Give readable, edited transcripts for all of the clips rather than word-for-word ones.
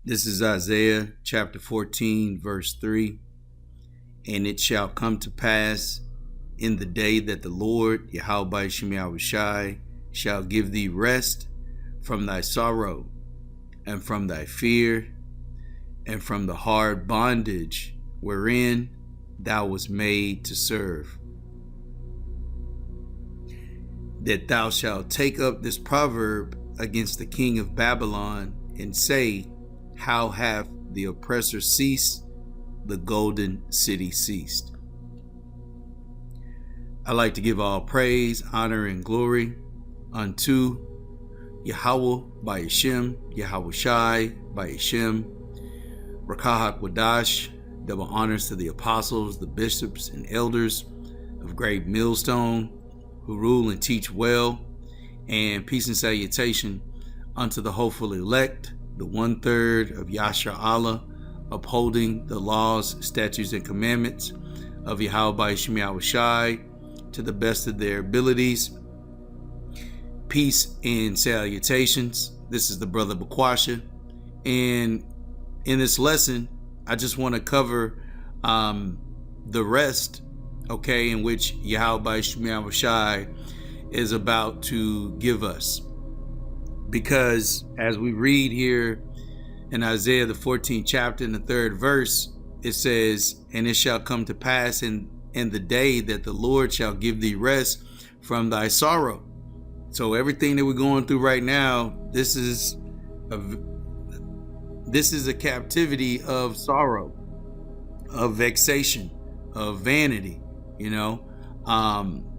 This is Isaiah chapter 14, verse 3. And it shall come to pass in the day that the Lord, Yahweh Shem Yahushai, shall give thee rest from thy sorrow and from thy fear and from the hard bondage wherein thou wast made to serve. That thou shalt take up this proverb against the king of Babylon and say, how hath the oppressor ceased? The golden city ceased. I like to give all praise, honor, and glory unto Yahweh by Hashem, Yahweh Shai by Hashem, Rakah Wadash. Double honors to the apostles, the bishops, and elders of Great Millstone who rule and teach well, and peace and salutation unto the hopeful elect, the 1/3 of Yasha Allah, upholding the laws, statutes, and commandments of Yahweh Shem Yahushai to the best of their abilities. Peace and salutations. This is the brother Bakwasha, and in this lesson, I just want to cover the rest, okay, in which Yahweh Shem Yahushai is about to give us. Because as we read here in Isaiah the 14th chapter in the 3rd verse, it says, and it shall come to pass in the day that the Lord shall give thee rest from thy sorrow. So everything that we're going through right now, this is a captivity of sorrow, of vexation, of vanity,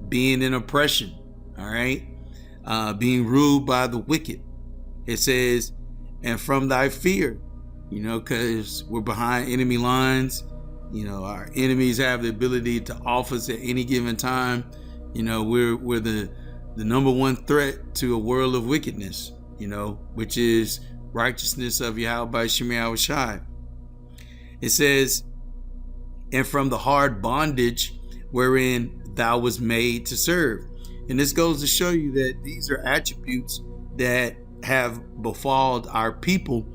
being in oppression, all right? Being ruled by the wicked. It says, and from thy fear, because we're behind enemy lines. Our enemies have the ability to off us at any given time. We're the number one threat to a world of wickedness, which is righteousness of Yahweh Shem Yahushai. It says, and from the hard bondage wherein thou was made to serve. And this goes to show you that these are attributes that have befalled our people,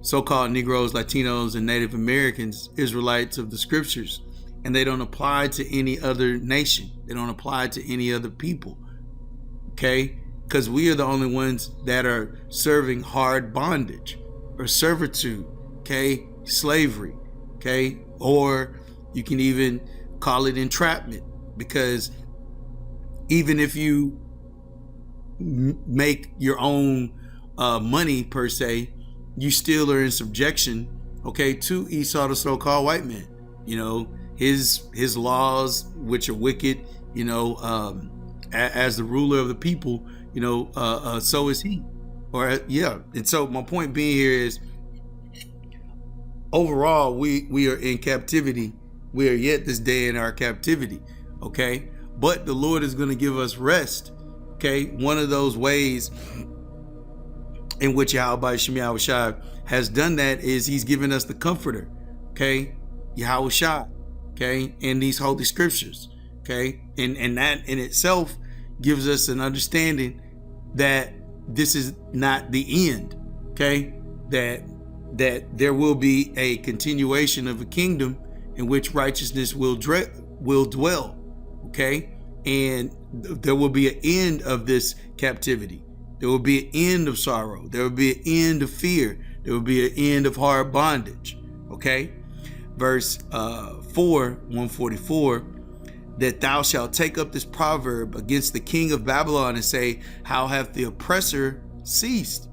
so-called Negroes, Latinos, and Native Americans, Israelites of the scriptures. And they don't apply to any other nation. They don't apply to any other people. Okay? Because we are the only ones that are serving hard bondage or servitude. Okay? Slavery. Okay? Or you can even call it entrapment, because even if you make your own money per se, you still are in subjection, okay, to Esau, the so-called white man. His laws, which are wicked, as the ruler of the people, so is he. And so my point being here is, overall, we are in captivity. We are yet this day in our captivity, okay? But the Lord is going to give us rest, okay? One of those ways in which Yahweh Shem Yahushai has done that is he's given us the comforter, okay? Yahushai, okay? In these holy scriptures, okay? And that in itself gives us an understanding that this is not the end, okay? That there will be a continuation of a kingdom in which righteousness will dwell, okay? And there will be an end of this captivity. There will be an end of sorrow. There will be an end of fear. There will be an end of hard bondage, okay? Verse 144, that thou shalt take up this proverb against the king of Babylon and say, how hath the oppressor ceased?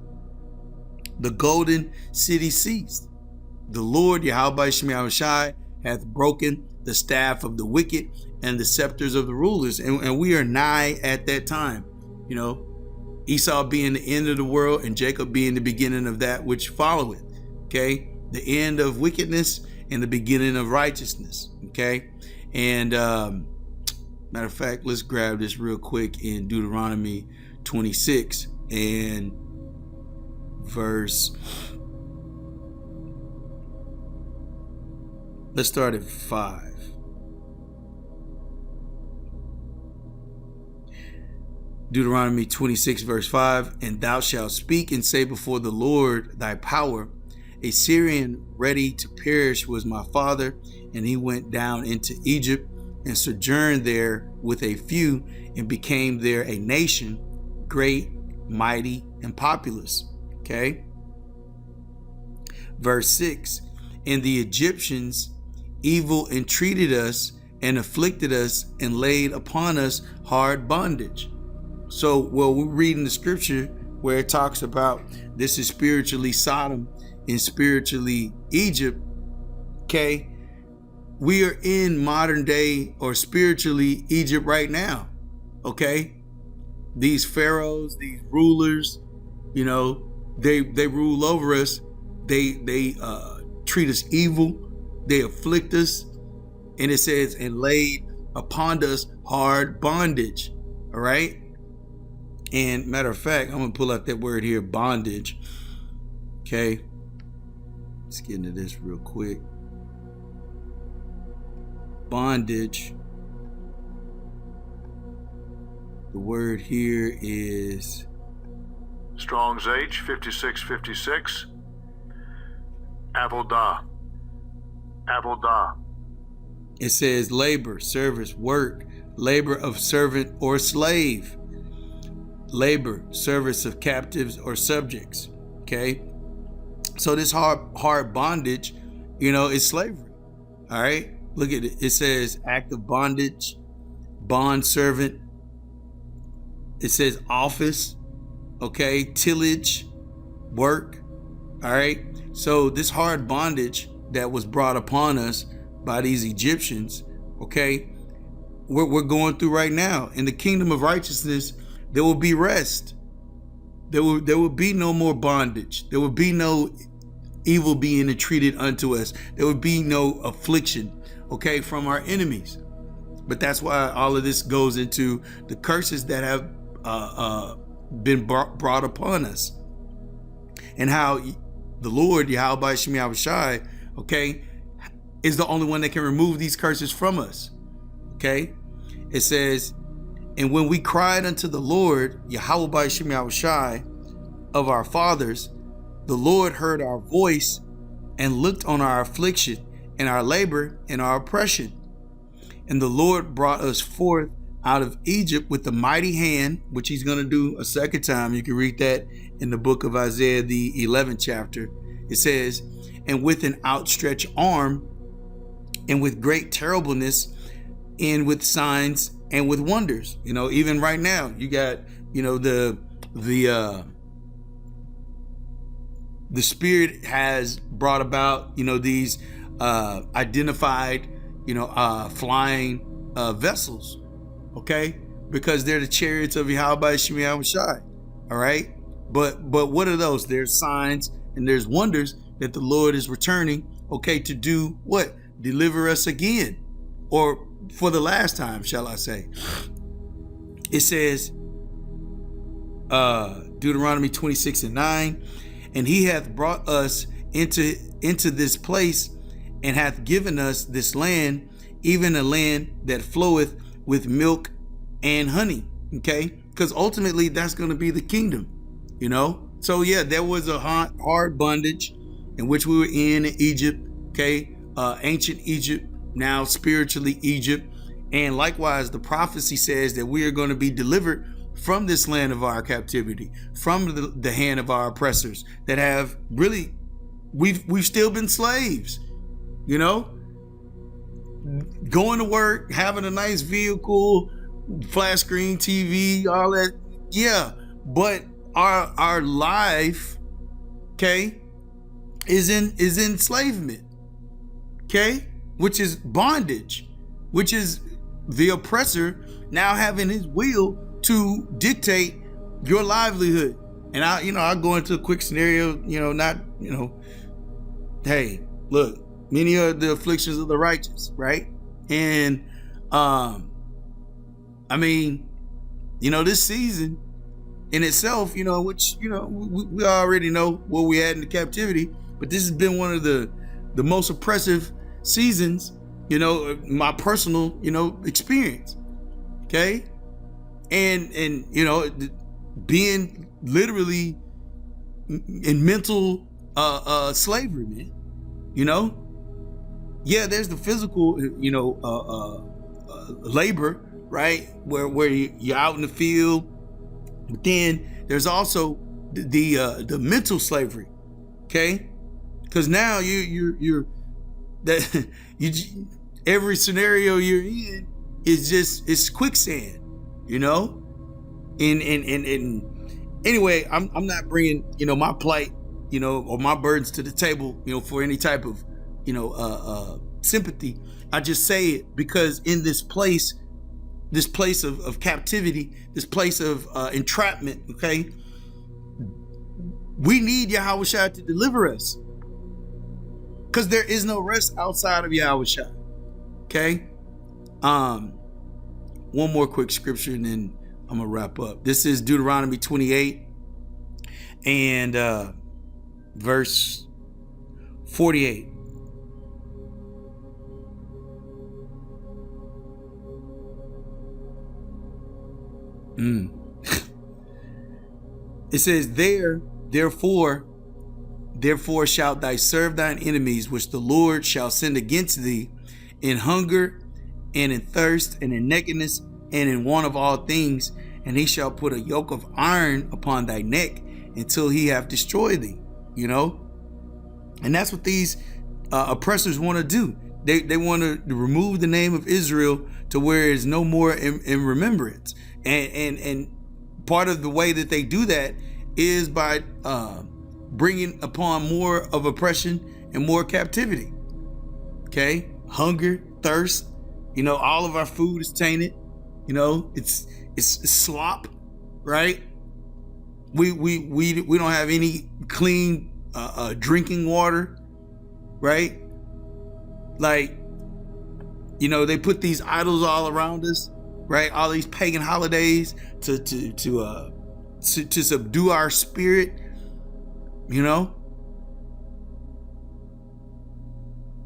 The golden city ceased. The Lord, Yahweh Shem Yahushai, hath broken the staff of the wicked and the scepters of the rulers. And we are nigh at that time. Esau being the end of the world and Jacob being the beginning of that which followeth. Okay? The end of wickedness and the beginning of righteousness. Okay? And matter of fact, let's grab this real quick in Deuteronomy 26 and let's start at 5. Deuteronomy 26 verse 5, and thou shalt speak and say before the Lord thy power, A Syrian ready to perish was my father, and he went down into Egypt and sojourned there with a few, and became there a nation, great, mighty, and populous. Okay. Verse 6, and the Egyptians evil entreated us and afflicted us and laid upon us hard bondage. So, well, we're reading the scripture where it talks about this is spiritually Sodom and spiritually Egypt. Okay. We are in modern day or spiritually Egypt right now. Okay. These pharaohs, these rulers, you know, they rule over us. They treat us evil. They afflict us. And it says, and laid upon us hard bondage. All right. And matter of fact, I'm going to pull out that word here, bondage. Okay. Let's get into this real quick. Bondage. The word here is Strong's H 5656. Avodah. Avodah. It says labor, service, work, labor of servant or slave, labor, service of captives or subjects. Okay. So this hard bondage, you know, is slavery. All right. Look at it. It says act of bondage, bond servant. It says office. Okay. Tillage, work. All right. So this hard bondage that was brought upon us by these Egyptians, okay, we're going through right now. In the kingdom of righteousness, there will be rest. There will be no more bondage. There will be no evil being entreated unto us. There will be no affliction, okay, from our enemies. But that's why all of this goes into the curses that have been brought upon us, and how the Lord, Yahweh Shem Yahushai, okay, is the only one that can remove these curses from us. Okay. It says, and when we cried unto the Lord, Yahweh Shem Yahushai, of our fathers, the Lord heard our voice and looked on our affliction and our labor and our oppression. And the Lord brought us forth out of Egypt with a mighty hand, which he's going to do a second time. You can read that in the book of Isaiah, the 11th chapter. It says, and with an outstretched arm, and with great terribleness, and with signs and with wonders. You know, even right now, you got, you know, the Spirit has brought about, you know, these identified, you know, flying vessels, okay, because they're the chariots of Yahweh Shem Yahushai. All right, but what are those? There's signs and there's wonders that the Lord is returning, okay, to do what? Deliver us again, or for the last time, shall I say. It says, Deuteronomy 26:9, and he hath brought us into this place, and hath given us this land, even a land that floweth with milk and honey. Okay, because ultimately that's going to be the kingdom, you know. So yeah, there was a hard bondage in which we were in Egypt. Okay, ancient Egypt, now spiritually Egypt. And likewise, the prophecy says that we are going to be delivered from this land of our captivity, from the hand of our oppressors that have really, we've still been slaves, you know, going to work, having a nice vehicle, flat screen TV, all that. Yeah. But our life, okay, is in enslavement, okay, which is bondage, which is the oppressor now having his will to dictate your livelihood. And I'll go into a quick scenario, hey, look, many are the afflictions of the righteous, right? And this season in itself, which we already know where we had in the captivity, but this has been one of the most oppressive seasons, my personal, experience. Okay. And being literally in mental slavery, man. You know, yeah, there's the physical, labor, right? Where you're out in the field, but then there's also the mental slavery, okay? Because now you're that every scenario you're in it's quicksand, you know. And anyway, I'm not bringing my plight, or my burdens to the table, for any type of sympathy. I just say it because in this place of captivity, this place of entrapment, okay, we need Yahushua to deliver us, because there is no rest outside of Yahushua. Okay. One more quick scripture and then I'm gonna wrap up. This is Deuteronomy 28 and verse 48. It says, therefore shalt thou serve thine enemies, which the Lord shall send against thee, in hunger and in thirst and in nakedness and in want of all things, and he shall put a yoke of iron upon thy neck until he have destroyed thee. And that's what these oppressors want to do. They want to remove the name of Israel to where it's no more in remembrance. And part of the way that they do that is by bringing upon more of oppression and more captivity. Okay, hunger, thirst. All of our food is tainted. It's slop, right? We don't have any clean drinking water, right? Like, they put these idols all around us, right? All these pagan holidays to subdue our spirit.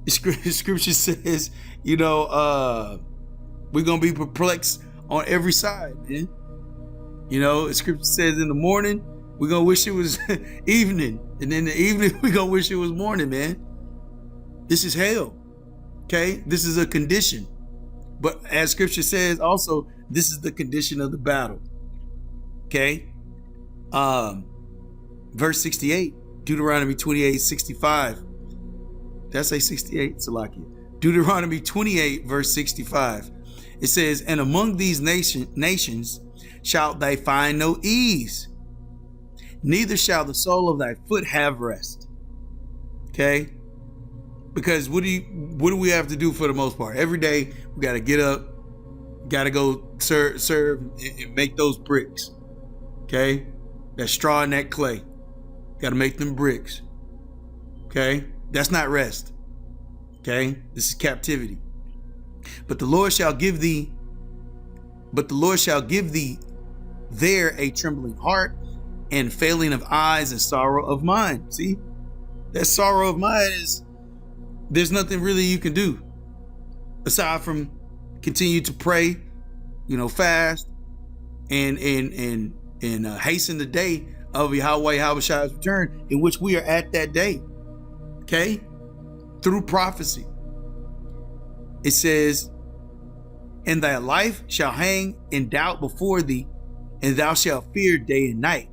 Scripture says, we're gonna be perplexed on every side, man. Scripture says in the morning we're gonna wish it was evening, and in the evening we're gonna wish it was morning, man. This is hell. Okay, this is a condition, but as Scripture says also, this is the condition of the battle. Okay, verse 68, Deuteronomy 28:65. Did I say 68? Salakia. Deuteronomy 28 verse 65. It says, and among these nations shalt thou find no ease, neither shall the sole of thy foot have rest. Okay, because what do we have to do for the most part? Every day we got to get up, got to go serve and make those bricks. Okay, that straw and that clay, got to make them bricks. Okay, that's not rest. Okay, this is captivity. But the Lord shall give thee there a trembling heart and failing of eyes and sorrow of mind. See, that sorrow of mind is, there's nothing really you can do aside from continue to pray, fast and hasten the day of Yahweh Habashi's return, in which we are at that day. Okay, through prophecy. It says, and thy life shall hang in doubt before thee, and thou shalt fear day and night,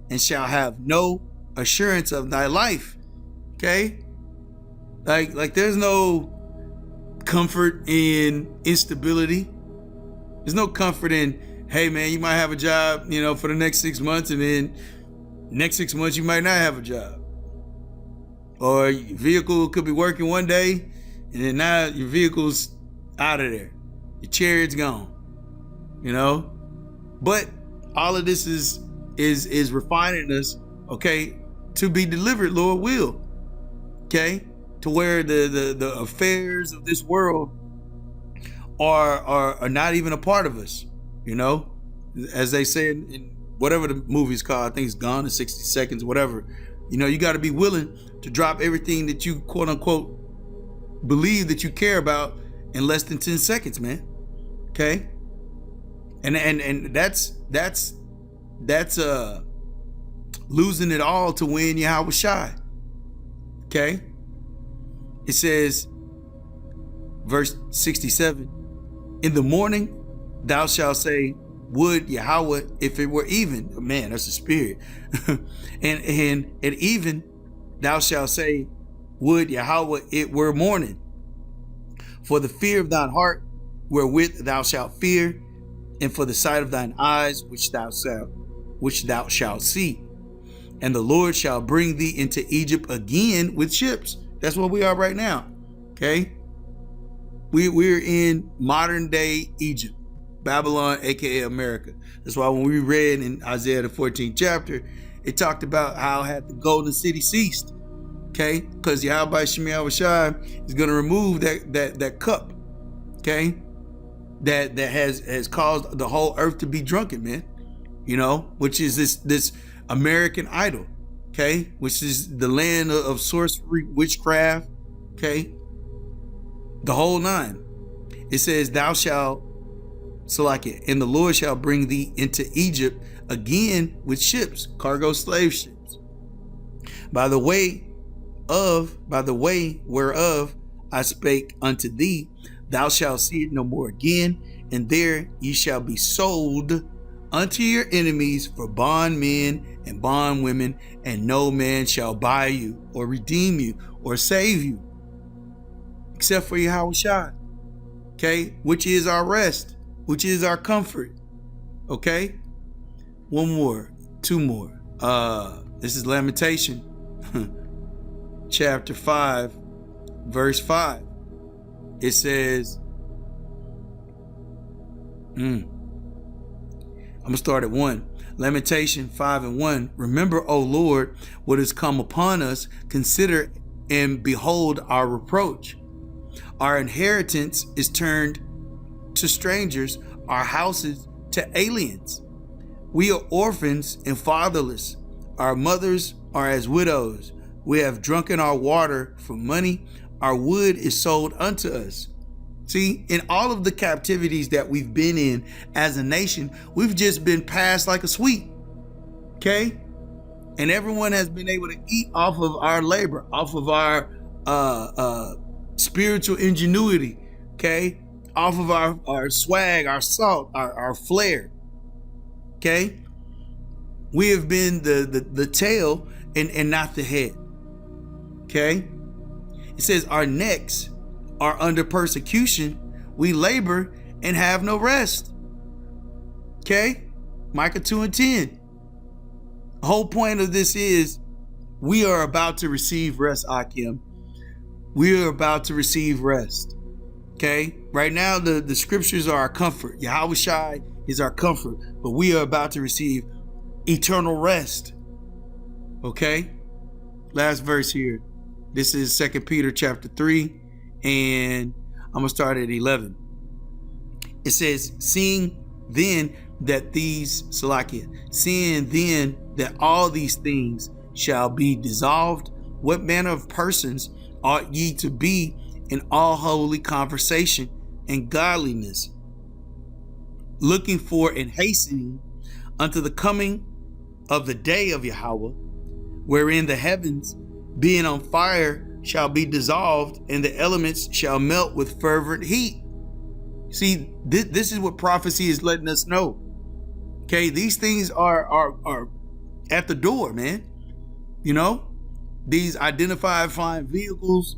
and shall have no assurance of thy life. Okay, like there's no comfort in instability. There's no comfort in, hey man, you might have a job, for the next 6 months, and then next 6 months you might not have a job. Or your vehicle could be working one day, and then now your vehicle's out of there. Your chariot's gone. But all of this is refining us, okay, to be delivered, Lord will. Okay, to where the affairs of this world are not even a part of us. As they say in whatever the movie's called, I think it's Gone in 60 Seconds, whatever. You got to be willing to drop everything that you quote unquote believe that you care about in less than 10 seconds, man. Okay. And that's losing it all to win Yahushua. Okay. It says, verse 67, in the morning thou shalt say, would Yahweh if it were even. Man, that's the spirit. and at even thou shalt say, would Yahweh it were morning. For the fear of thine heart wherewith thou shalt fear, and for the sight of thine eyes which thou shalt see. And the Lord shall bring thee into Egypt again with ships. That's where we are right now. Okay. We're in modern day Egypt, Babylon, aka America. That's why when we read in Isaiah the 14th chapter, it talked about how had the golden city ceased. Okay, because Yahweh Shemiah Shai is going to remove that cup. Okay, that has caused the whole earth to be drunken, man. You know, which is this American idol. Okay, which is the land of sorcery, witchcraft. Okay, the whole nine. It says, thou shalt, and the Lord shall bring thee into Egypt again with ships, cargo slave ships, by the way whereof I spake unto thee, thou shalt see it no more again, and there ye shall be sold unto your enemies for bondmen and bondwomen, and no man shall buy you or redeem you or save you except for Yahweh Shai. Okay, which is our rest, which is our comfort. Okay, two more. This is Lamentation chapter 5 verse 5. It says, I'm gonna start at 1. Lamentation 5:1. Remember, O Lord, what has come upon us. Consider and behold our reproach. Our inheritance is turned to strangers, our houses to aliens. We are orphans and fatherless. Our mothers are as widows. We have drunken our water for money. Our wood is sold unto us. See, in all of the captivities that we've been in as a nation, we've just been passed like a sweet. Okay? And everyone has been able to eat off of our labor, off of our spiritual ingenuity. Okay? Off of our swag, our salt, our flair. Okay? We have been the tail and not the head. Okay? It says our necks are under persecution. We labor and have no rest. Okay? Micah 2:10. The whole point of this is we are about to receive rest, Akim. We are about to receive rest. Okay? Right now, the scriptures are our comfort. Yahweh Shai is our comfort, but we are about to receive eternal rest. Okay? Last verse here. This is 2 Peter chapter 3, and I'm going to start at 11. It says, seeing then that all these things shall be dissolved, what manner of persons ought ye to be in all holy conversation and godliness, looking for and hastening unto the coming of the day of Yahweh, wherein the heavens being on fire shall be dissolved, and the elements shall melt with fervent heat. See, this is what prophecy is letting us know. Okay, these things are at the door, man. You know, these identified flying vehicles,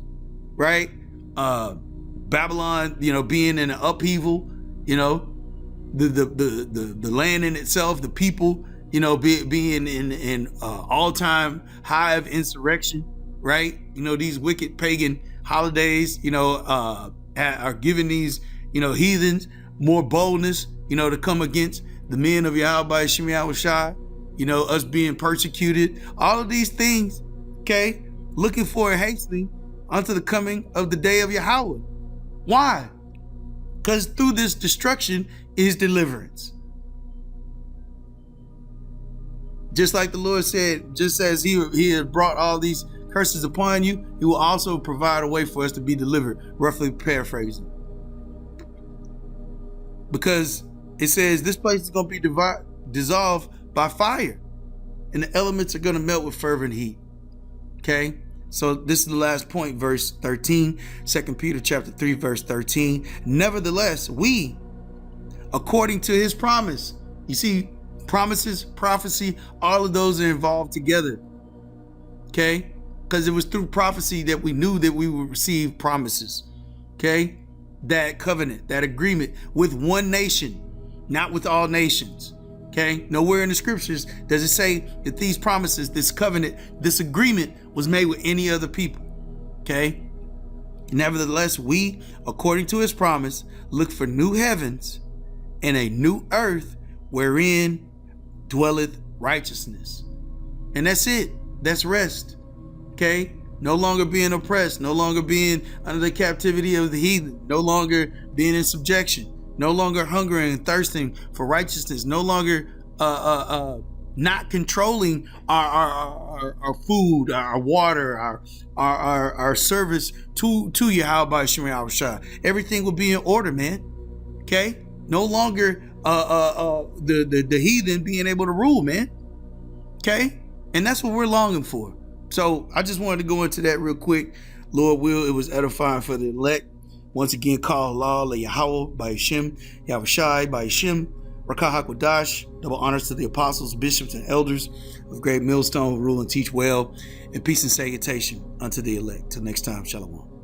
right? Babylon, being in an upheaval, the land in itself, the people, being in all-time high of insurrection, right? These wicked pagan holidays, are giving these, heathens more boldness, to come against the men of Yahweh Shemiah Shai, us being persecuted, all of these things, okay? Looking for and hastening unto the coming of the day of Yahweh. Why? Because through this destruction is deliverance. Just like the Lord said, just as he had brought all these curses upon you, he will also provide a way for us to be delivered, roughly paraphrasing. Because it says this place is going to be dissolved by fire, and the elements are going to melt with fervent heat. Okay? So this is the last point, verse 13, 2 Peter chapter 3, verse 13. Nevertheless, we, according to his promise, you see, promises, prophecy, all of those are involved together. Okay? Because it was through prophecy that we knew that we would receive promises. Okay? That covenant, that agreement with one nation, not with all nations. Okay? Nowhere in the scriptures does it say that these promises, this covenant, this agreement was made with any other people. Okay? Nevertheless, we, according to his promise, look for new heavens and a new earth wherein dwelleth righteousness. And that's it. That's rest. Okay? No longer being oppressed, no longer being under the captivity of the heathen, no longer being in subjection, no longer hungering and thirsting for righteousness, no longer not controlling our food, our water, our service to Yahweh Shemai Shah. Everything will be in order, man. Okay? No longer the heathen being able to rule, man. Okay? And that's what we're longing for. So I just wanted to go into that real quick. Lord will, it was edifying for the elect. Once again, call Allah, Yahweh, by Hashem, Yahweh Shai, by Hashem, Rakah HaKodash, double honors to the apostles, bishops, and elders of Great Millstone who rule and teach well, and peace and salutation unto the elect. Till next time, Shalom.